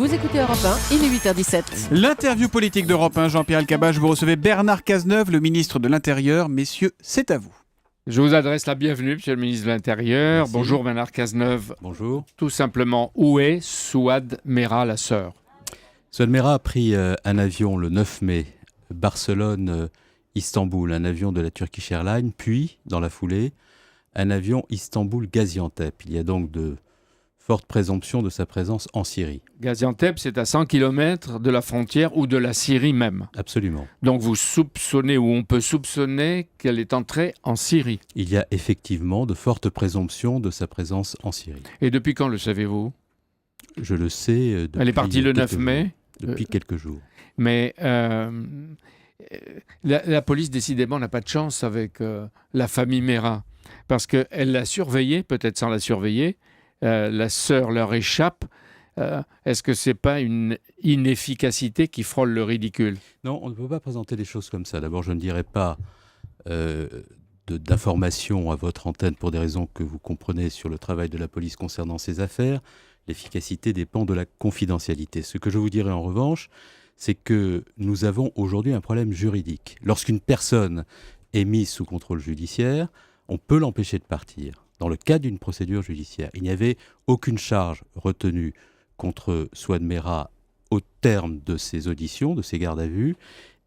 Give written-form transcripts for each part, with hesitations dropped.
Vous écoutez Europe 1, il est 8h17. L'interview politique d'Europe 1, Jean-Pierre Elkabbach, vous recevez Bernard Cazeneuve, le ministre de l'Intérieur. Messieurs, c'est à vous. Je vous adresse la bienvenue, monsieur le ministre de l'Intérieur. Merci. Bonjour Bernard Cazeneuve. Bonjour. Tout simplement, où est Souad Mera, la sœur? Souad Mera a pris un avion le 9 mai, Barcelone-Istanbul, un avion de la Turkish Airlines, puis, dans la foulée, un avion Istanbul-Gaziantep. Il y a donc de fortes présomptions de sa présence en Syrie. Gaziantep, c'est à 100 km de la frontière ou de la Syrie même. Absolument. Donc vous soupçonnez, ou on peut soupçonner qu'elle est entrée en Syrie. Il y a effectivement de fortes présomptions de sa présence en Syrie. Et depuis quand le savez-vous? Je le sais depuis Elle est partie le 9 mai. Depuis quelques jours. Mais la police, décidément, n'a pas de chance avec la famille Mera. Parce qu'elle l'a surveillée, peut-être sans la surveiller. La sœur leur échappe. Est-ce que ce n'est pas une inefficacité qui frôle le ridicule? Non, on ne peut pas présenter les choses comme ça. D'abord, je ne dirais pas d'informations à votre antenne pour des raisons que vous comprenez sur le travail de la police concernant ces affaires. L'efficacité dépend de la confidentialité. Ce que je vous dirais en revanche, c'est que nous avons aujourd'hui un problème juridique. Lorsqu'une personne est mise sous contrôle judiciaire, on peut l'empêcher de partir. Dans le cadre d'une procédure judiciaire, il n'y avait aucune charge retenue contre Souad Mera au terme de ses auditions, de ses gardes à vue,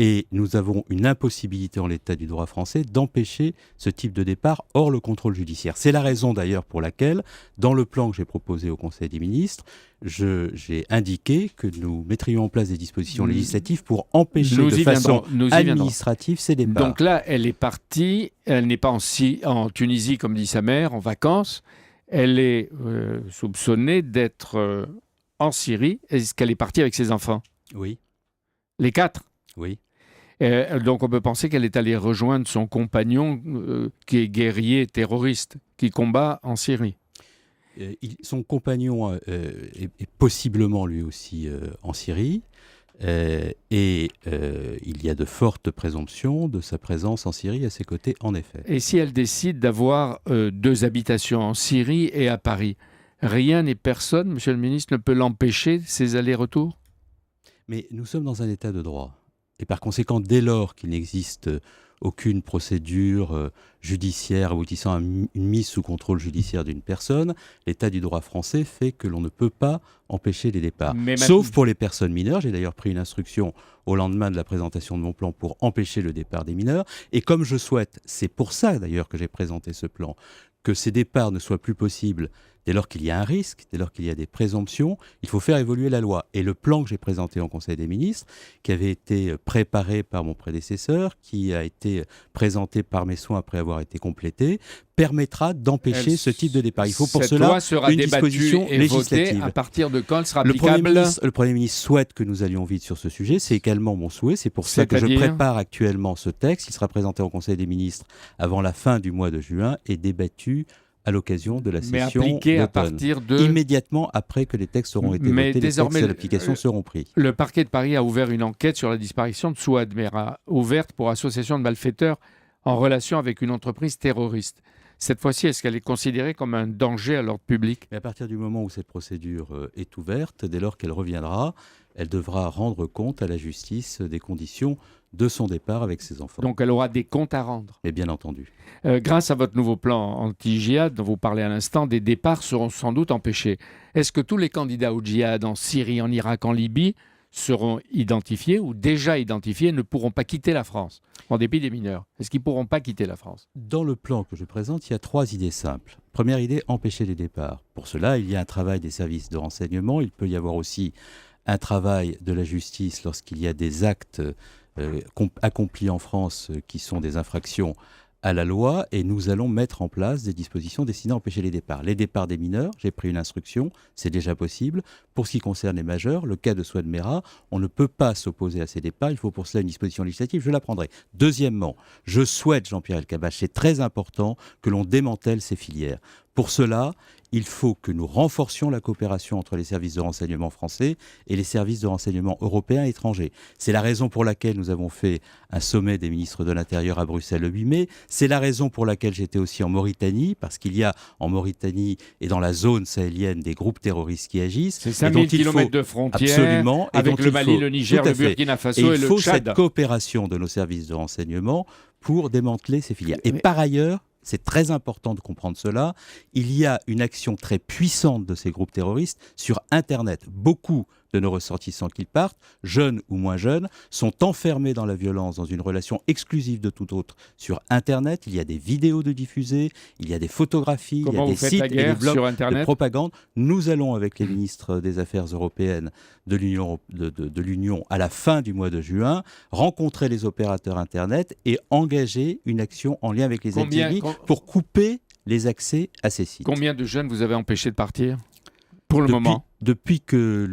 et nous avons une impossibilité en l'état du droit français d'empêcher ce type de départ hors le contrôle judiciaire. C'est la raison d'ailleurs pour laquelle, dans le plan que j'ai proposé au Conseil des ministres, j'ai indiqué que nous mettrions en place des dispositions législatives pour empêcher de façon administrative ces départs. Donc là, elle est partie, elle n'est pas en Tunisie, comme dit sa mère, en vacances. Elle est soupçonnée d'être en Syrie. Est-ce qu'elle est partie avec ses enfants? Oui. Les 4? Oui. Donc on peut penser qu'elle est allée rejoindre son compagnon qui est guerrier terroriste, qui combat en Syrie. Son compagnon est possiblement lui aussi en Syrie et il y a de fortes présomptions de sa présence en Syrie à ses côtés, en effet. Et si elle décide d'avoir 2 habitations en Syrie et à Paris, rien et personne, monsieur le ministre, ne peut l'empêcher de ses allers-retours? Mais nous sommes dans un état de droit. Et par conséquent, dès lors qu'il n'existe aucune procédure judiciaire aboutissant à une mise sous contrôle judiciaire d'une personne, l'état du droit français fait que l'on ne peut pas empêcher les départs. Sauf pour les personnes mineures. J'ai d'ailleurs pris une instruction au lendemain de la présentation de mon plan pour empêcher le départ des mineurs. Et comme je souhaite, c'est pour ça d'ailleurs que j'ai présenté ce plan, que ces départs ne soient plus possibles dès lors qu'il y a un risque, dès lors qu'il y a des présomptions, il faut faire évoluer la loi. Et le plan que j'ai présenté en Conseil des ministres, qui avait été préparé par mon prédécesseur, qui a été présenté par mes soins après avoir été complété, permettra d'empêcher ce type de départ. Il faut pour cela une disposition législative. À partir de quand elle sera applicable? Le Premier ministre souhaite que nous allions vite sur ce sujet. C'est également mon souhait. C'est pour ça que je prépare actuellement ce texte. Il sera présenté au Conseil des ministres avant la fin du mois de juin et débattu à l'occasion de la session appliqué à partir de... Immédiatement après que les textes auront été votés, les textes de l'application seront pris. Le parquet de Paris a ouvert une enquête sur la disparition de Souad Mera, ouverte pour association de malfaiteurs en relation avec une entreprise terroriste. Cette fois-ci, est-ce qu'elle est considérée comme un danger à l'ordre public? Mais à partir du moment où cette procédure est ouverte, dès lors qu'elle reviendra, elle devra rendre compte à la justice des conditions de son départ avec ses enfants. Donc elle aura des comptes à rendre. Mais bien entendu. Grâce à votre nouveau plan anti-djihad dont vous parlez à l'instant, des départs seront sans doute empêchés. Est-ce que tous les candidats au djihad en Syrie, en Irak, en Libye seront identifiés ou déjà identifiés et ne pourront pas quitter la France, en dépit des mineurs? Est-ce qu'ils ne pourront pas quitter la France? Dans le plan que je présente, il y a 3 idées simples. Première idée, empêcher les départs. Pour cela, il y a un travail des services de renseignement. Il peut y avoir aussi un travail de la justice lorsqu'il y a des actes accomplis en France qui sont des infractions à la loi, et nous allons mettre en place des dispositions destinées à empêcher les départs. Les départs des mineurs, j'ai pris une instruction, c'est déjà possible. Pour ce qui concerne les majeurs, le cas de Souad Mera, on ne peut pas s'opposer à ces départs, il faut pour cela une disposition législative, je la prendrai. Deuxièmement, je souhaite, Jean-Pierre Elkabbach, c'est très important que l'on démantèle ces filières. Pour cela, il faut que nous renforcions la coopération entre les services de renseignement français et les services de renseignement européens et étrangers. C'est la raison pour laquelle nous avons fait un sommet des ministres de l'Intérieur à Bruxelles le 8 mai. C'est la raison pour laquelle j'étais aussi en Mauritanie, parce qu'il y a en Mauritanie et dans la zone sahélienne des groupes terroristes qui agissent. C'est 5000 km de frontières absolument, avec le Mali, le Niger, le Burkina Faso et il le faut Tchad. cette coopération de nos services de renseignement pour démanteler ces filières. Et par ailleurs, c'est très important de comprendre cela, il y a une action très puissante de ces groupes terroristes sur Internet. Beaucoup de nos ressortissants qui partent, jeunes ou moins jeunes, sont enfermés dans la violence, dans une relation exclusive de tout autre sur Internet. Il y a des vidéos de diffusées, il y a des photographies, il y a des sites et des blogs de propagande. Nous allons, avec les ministres des Affaires européennes de l'Union à la fin du mois de juin, rencontrer les opérateurs Internet et engager une action en lien avec les Algériens pour couper les accès à ces sites. Combien de jeunes vous avez empêchés de partir pour le moment? Depuis que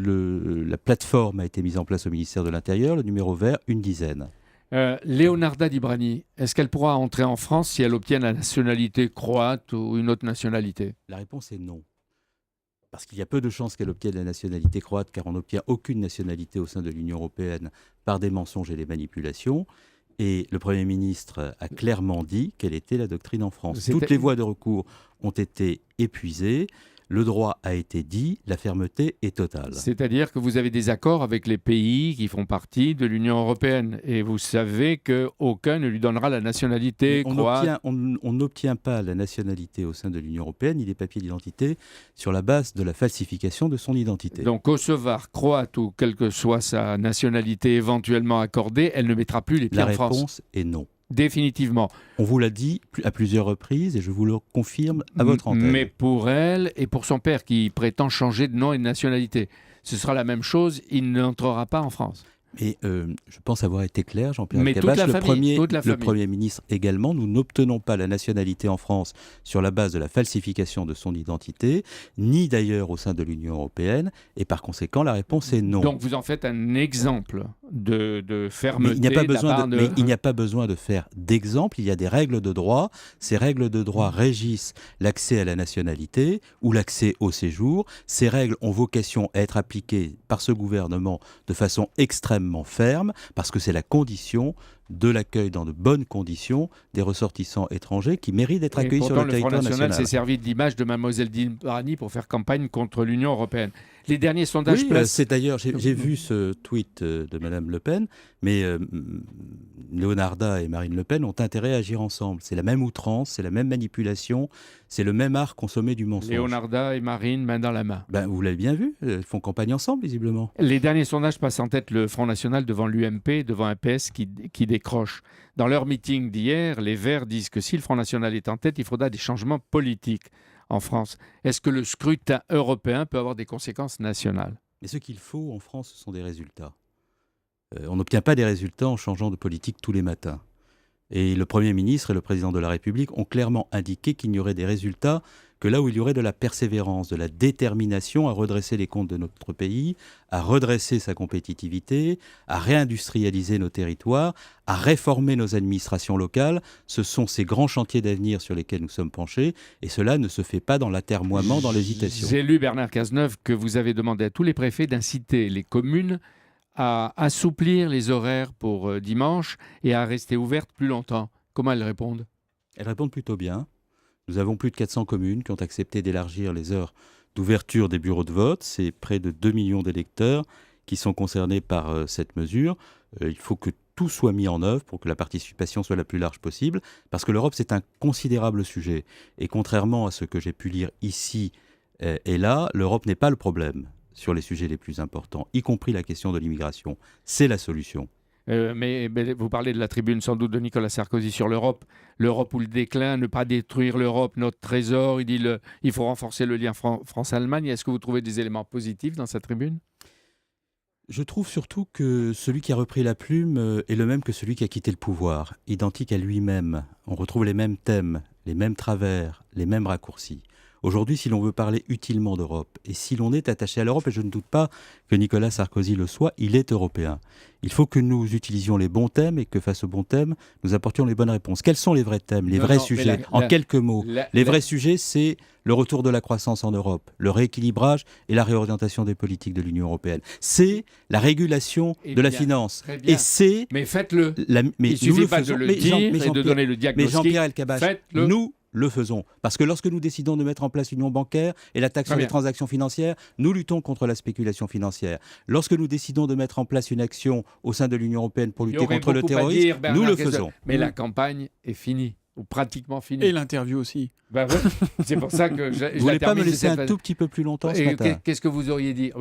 la plateforme a été mise en place au ministère de l'Intérieur, le numéro vert, une dizaine. Leonarda Dibrani, est-ce qu'elle pourra entrer en France si elle obtient la nationalité croate ou une autre nationalité? La réponse est non. Parce qu'il y a peu de chances qu'elle obtienne la nationalité croate, car on n'obtient aucune nationalité au sein de l'Union européenne par des mensonges et des manipulations. Et le Premier ministre a clairement dit quelle était la doctrine en France. Toutes les voies de recours ont été épuisées. Le droit a été dit, la fermeté est totale. C'est-à-dire que vous avez des accords avec les pays qui font partie de l'Union européenne et vous savez qu'aucun ne lui donnera la nationalité croate. On n'obtient pas la nationalité au sein de l'Union européenne ni des papiers d'identité sur la base de la falsification de son identité. Donc kosovar, croate ou quelle que soit sa nationalité éventuellement accordée, elle ne mettra plus les pieds en France. La réponse est non. Définitivement. On vous l'a dit à plusieurs reprises et je vous le confirme à votre antenne. Mais pour elle et pour son père qui prétend changer de nom et de nationalité, ce sera la même chose, il n'entrera pas en France. Mais je pense avoir été clair, Jean-Pierre Mais Elkabbach, le Premier ministre également, nous n'obtenons pas la nationalité en France sur la base de la falsification de son identité, ni d'ailleurs au sein de l'Union européenne, et par conséquent la réponse est non. Donc vous en faites un exemple de fermeté. Mais il n'y a pas besoin de faire d'exemple, il y a des règles de droit. Ces règles de droit régissent l'accès à la nationalité ou l'accès au séjour. Ces règles ont vocation à être appliquées par ce gouvernement de façon extrêmement ferme, parce que c'est la condition de l'accueil dans de bonnes conditions des ressortissants étrangers qui méritent d'être accueillis sur le territoire national. Le Front National s'est servi de l'image de Mademoiselle Dibrani pour faire campagne contre l'Union européenne. Les derniers sondages c'est d'ailleurs, j'ai vu ce tweet de Madame Le Pen, mais Leonarda et Marine Le Pen ont intérêt à agir ensemble. C'est la même outrance, c'est la même manipulation, c'est le même art consommé du mensonge. Leonarda et Marine, main dans la main. Vous l'avez bien vu, elles font campagne ensemble, visiblement. Les derniers sondages passent en tête le Front National devant l'UMP, devant un PS qui décroche. Dans leur meeting d'hier, les Verts disent que si le Front National est en tête, il faudra des changements politiques en France. Est-ce que le scrutin européen peut avoir des conséquences nationales? Mais ce qu'il faut en France, ce sont des résultats. On n'obtient pas des résultats en changeant de politique tous les matins. Et le Premier ministre et le Président de la République ont clairement indiqué qu'il n'y aurait des résultats que là où il y aurait de la persévérance, de la détermination à redresser les comptes de notre pays, à redresser sa compétitivité, à réindustrialiser nos territoires, à réformer nos administrations locales. Ce sont ces grands chantiers d'avenir sur lesquels nous sommes penchés, et cela ne se fait pas dans l'atermoiement, dans l'hésitation. J'ai lu, Bernard Cazeneuve, que vous avez demandé à tous les préfets d'inciter les communes à assouplir les horaires pour dimanche et à rester ouvertes plus longtemps. Comment elles répondent? Elles répondent plutôt bien. Nous avons plus de 400 communes qui ont accepté d'élargir les heures d'ouverture des bureaux de vote. C'est près de 2 millions d'électeurs qui sont concernés par cette mesure. Il faut que tout soit mis en œuvre pour que la participation soit la plus large possible, parce que l'Europe, c'est un considérable sujet. Et contrairement à ce que j'ai pu lire ici et là, l'Europe n'est pas le problème sur les sujets les plus importants, y compris la question de l'immigration. C'est la solution. Mais vous parlez de la tribune sans doute de Nicolas Sarkozy sur l'Europe. L'Europe ou le déclin, ne pas détruire l'Europe, notre trésor. Il dit il faut renforcer le lien France-Allemagne. Est-ce que vous trouvez des éléments positifs dans sa tribune? Je trouve surtout que celui qui a repris la plume est le même que celui qui a quitté le pouvoir, identique à lui-même. On retrouve les mêmes thèmes, les mêmes travers, les mêmes raccourcis. Aujourd'hui, si l'on veut parler utilement d'Europe, et si l'on est attaché à l'Europe, et je ne doute pas que Nicolas Sarkozy le soit, il est européen. Il faut que nous utilisions les bons thèmes et que face aux bons thèmes, nous apportions les bonnes réponses. Quels sont les vrais thèmes, les vrais sujets? En quelques mots, les vrais sujets, c'est le retour de la croissance en Europe, le rééquilibrage et la réorientation des politiques de l'Union européenne. C'est la régulation de la finance. Et c'est... Mais faites-le. Mais il ne suffit pas de le dire et de donner le diagnostic. Mais Jean-Pierre Elkabbach, nous le faisons. Parce que lorsque nous décidons de mettre en place l'union bancaire et la taxe sur les transactions financières, nous luttons contre la spéculation financière. Lorsque nous décidons de mettre en place une action au sein de l'Union européenne pour lutter contre le terrorisme, nous le faisons. Mais la campagne est finie. Ou pratiquement fini. Et l'interview aussi. Ouais. C'est pour ça que vous ne voulez pas me laisser un tout petit peu plus longtemps ce matin? Qu'est-ce que vous auriez dit?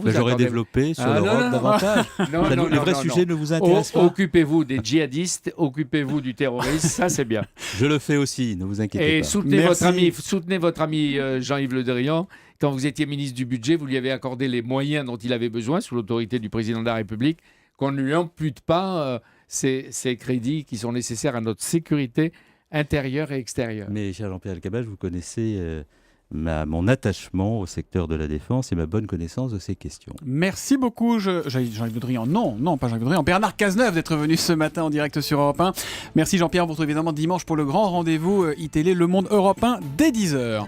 J'aurais développé sur l'Europe davantage. Les vrais sujets ne vous intéressent pas. Occupez-vous des djihadistes, occupez-vous du terrorisme, ça c'est bien. Je le fais aussi, ne vous inquiétez pas. Et soutenez votre ami Jean-Yves Le Drian. Quand vous étiez ministre du Budget, vous lui avez accordé les moyens dont il avait besoin sous l'autorité du président de la République, qu'on ne lui ampute pas ces crédits qui sont nécessaires à notre sécurité intérieur et extérieur. Mais cher Jean-Pierre Elkabbach, vous connaissez mon attachement au secteur de la défense et ma bonne connaissance de ces questions. Merci beaucoup Jean-Yves Le Drian. Non, pas Jean-Yves Le Drian. Bernard Cazeneuve d'être venu ce matin en direct sur Europe 1. Merci Jean-Pierre, on vous retrouve évidemment dimanche pour le grand rendez-vous iTélé Le Monde Europe 1 dès 10h.